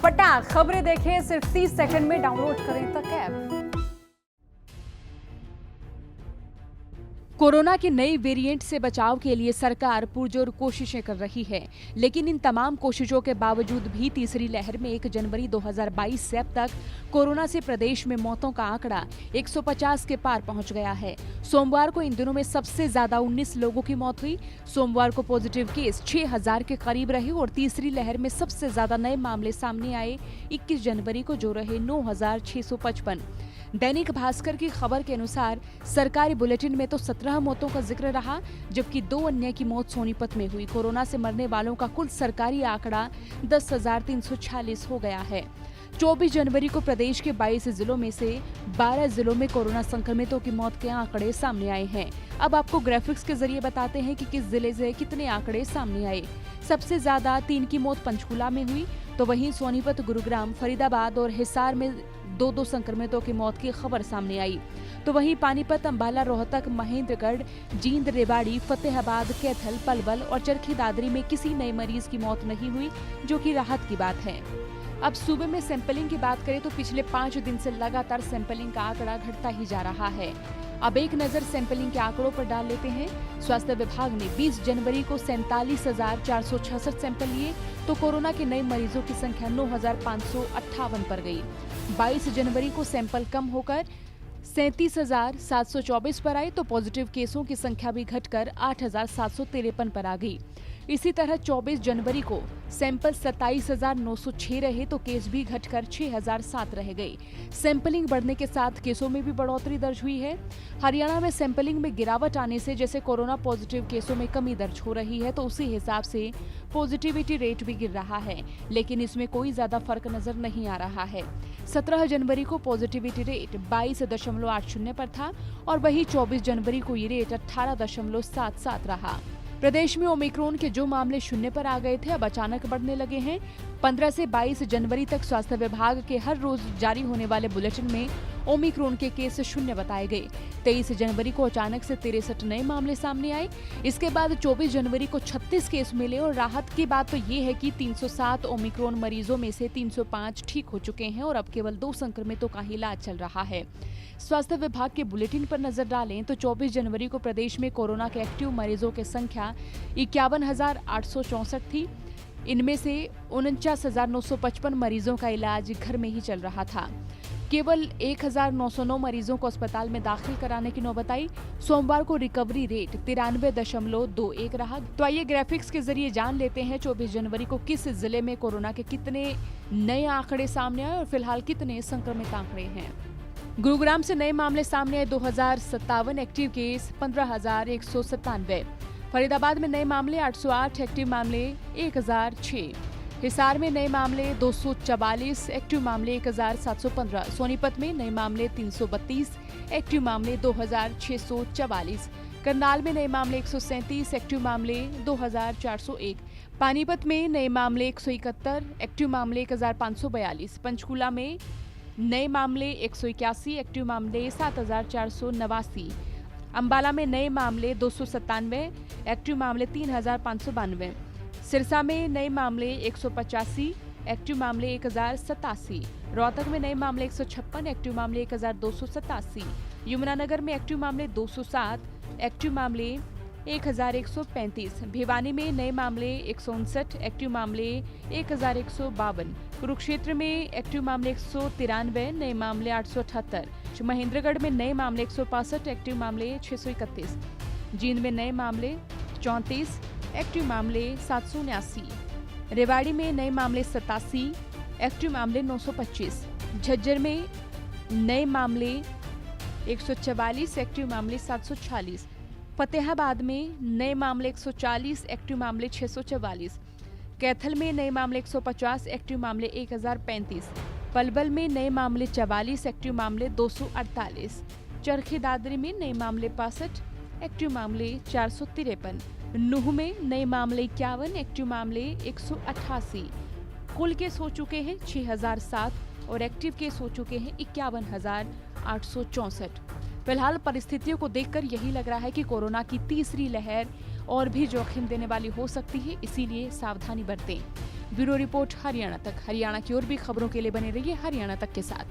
फटाक खबरें देखें सिर्फ 30 सेकंड में डाउनलोड करें तक ऐप। कोरोना के नए वेरिएंट से बचाव के लिए सरकार पुरजोर कोशिशें कर रही है, लेकिन इन तमाम कोशिशों के बावजूद भी तीसरी लहर में 1 जनवरी 2022 से अब तक कोरोना से प्रदेश में मौतों का आंकड़ा 150 के पार पहुंच गया है। सोमवार को इन दिनों में सबसे ज्यादा 19 लोगों की मौत हुई। सोमवार को पॉजिटिव केस 6000 के करीब रहे और तीसरी लहर में सबसे ज्यादा नए मामले सामने आए 21 जनवरी को, जो रहे 9655। दैनिक भास्कर की खबर के अनुसार सरकारी बुलेटिन में तो 17 मौतों का जिक्र रहा, जबकि 2 अन्य की मौत सोनीपत में हुई। कोरोना से मरने वालों का कुल सरकारी आंकड़ा 10,346 हो गया है। 24 जनवरी को प्रदेश के 22 जिलों में से 12 जिलों में कोरोना संक्रमितों की मौत के आंकड़े सामने आए हैं। अब आपको ग्राफिक्स के जरिए बताते हैं कि किस जिले से कितने आंकड़े सामने आए। सबसे ज्यादा 3 की मौत पंचकुला में हुई, तो वहीं सोनीपत, गुरुग्राम, फरीदाबाद और हिसार में 2-2 संक्रमितों की मौत की खबर सामने आई। तो वहीं पानीपत, अंबाला, रोहतक, महेंद्रगढ़, जींद, रेवाड़ी, फतेहाबाद, कैथल, पलवल और चरखी दादरी में किसी नए मरीज की मौत नहीं हुई, जो कि राहत की बात है। अब सूबे में सैंपलिंग की बात करें तो पिछले 5 दिन से लगातार सैंपलिंग का आंकड़ा घटता ही जा रहा है। अब एक नजर सैंपलिंग के आंकड़ों पर डाल लेते हैं। स्वास्थ्य विभाग ने 20 जनवरी को 47,466 सैंपल लिए, तो कोरोना के नए मरीजों की संख्या 9,558 पर गई। 22 जनवरी को सैंपल कम होकर 37,724 पर आई, तो पॉजिटिव केसों की संख्या भी घटकर 8,753 पर आ गई। इसी तरह 24 जनवरी को सैंपल 27,906 रहे, तो केस भी घटकर 6,007 रह गए। सैंपलिंग बढ़ने के साथ केसों में भी बढ़ोतरी दर्ज हुई है। हरियाणा में सैंपलिंग में गिरावट आने से जैसे कोरोना पॉजिटिव केसों में कमी दर्ज हो रही है, तो उसी हिसाब से पॉजिटिविटी रेट भी गिर रहा है, लेकिन इसमें कोई ज्यादा फर्क नजर नहीं आ रहा है। 17 जनवरी को पॉजिटिविटी रेट 22.80 पर था और वही 24 जनवरी को ये रेट 18.77 रहा। प्रदेश में ओमिक्रॉन के जो मामले शून्य पर आ गए थे, अब अचानक बढ़ने लगे हैं। 15 से 22 जनवरी तक स्वास्थ्य विभाग के हर रोज जारी होने वाले बुलेटिन में ओमिक्रॉन के केस शून्य बताए गए। 23 जनवरी को अचानक से 63 नए मामले सामने आए। इसके बाद 24 जनवरी को 36 केस मिले और राहत की बात तो ये है कि 307 ओमिक्रॉन मरीजों में से 305 ठीक हो चुके हैं और अब केवल 2 संक्रमितों का ही इलाज चल रहा है। स्वास्थ्य विभाग के बुलेटिन पर नजर डालें तो 24 जनवरी को प्रदेश में कोरोना के एक्टिव मरीजों की संख्या 51,864 थी। इनमें से 49,955 मरीजों का इलाज घर में ही चल रहा था। केवल 1,909 मरीजों को अस्पताल में दाखिल कराने की नौबत आई। सोमवार को रिकवरी रेट 93.21 रहा। तो आइए ग्राफिक्स के जरिए जान लेते हैं 24 जनवरी को किस जिले में कोरोना के कितने नए आंकड़े सामने आए और फिलहाल कितने संक्रमित आंकड़े हैं। गुरुग्राम से नए मामले सामने आए 2057, एक्टिव केस 15,197। फरीदाबाद में नए मामले 808, एक्टिव मामले 1,006। हिसार में नए मामले 244, एक्टिव मामले 1,715। सोनीपत में नए मामले 332, एक्टिव मामले 2,644। करनाल में नए मामले 137, एक्टिव मामले 2,401। पानीपत में नए मामले 171, एक्टिव मामले 1,542। पंचकुला में नए मामले 181, एक्टिव मामले 7,489। अंबाला में नए मामले 297, एक्टिव मामले 3,592। सिरसा में नए मामले 185, एक्टिव मामले 1,087। रोहतक में नए मामले 156, एक्टिव मामले 1,287। यमुनानगर में एक्टिव मामले 207, एक्टिव मामले 1,135। भिवानी में नए मामले 159, एक्टिव मामले 1,152। कुरुक्षेत्र में एक्टिव मामले 193, नए मामले 878। महेंद्रगढ़ में नए मामले 165, एक्टिव मामले 631। जींद में नए मामले 34, एक्टिव मामले 779। रेवाड़ी में नए मामले 87, एक्टिव मामले 925। झज्जर में नए मामले 144, एक्टिव मामले 746। फतेहाबाद में नए मामले 140, एक्टिव मामले 644। कैथल में नए मामले 150, एक्टिव मामले 1035। पलवल में नए मामले 44, एक्टिव मामले 248। चरखी दादरी में नए मामले 65, एक्टिव मामले 453। नूह में नए मामले 51, एक्टिव मामले 188। कुल केस हो चुके हैं 6,007 और एक्टिव केस हो चुके हैं 51,864। फिलहाल परिस्थितियों को देखकर यही लग रहा है कि कोरोना की तीसरी लहर और भी जोखिम देने वाली हो सकती है, इसीलिए सावधानी बरतें। ब्यूरो रिपोर्ट हरियाणा तक। हरियाणा की और भी खबरों के लिए बने रहिए हरियाणा तक के साथ।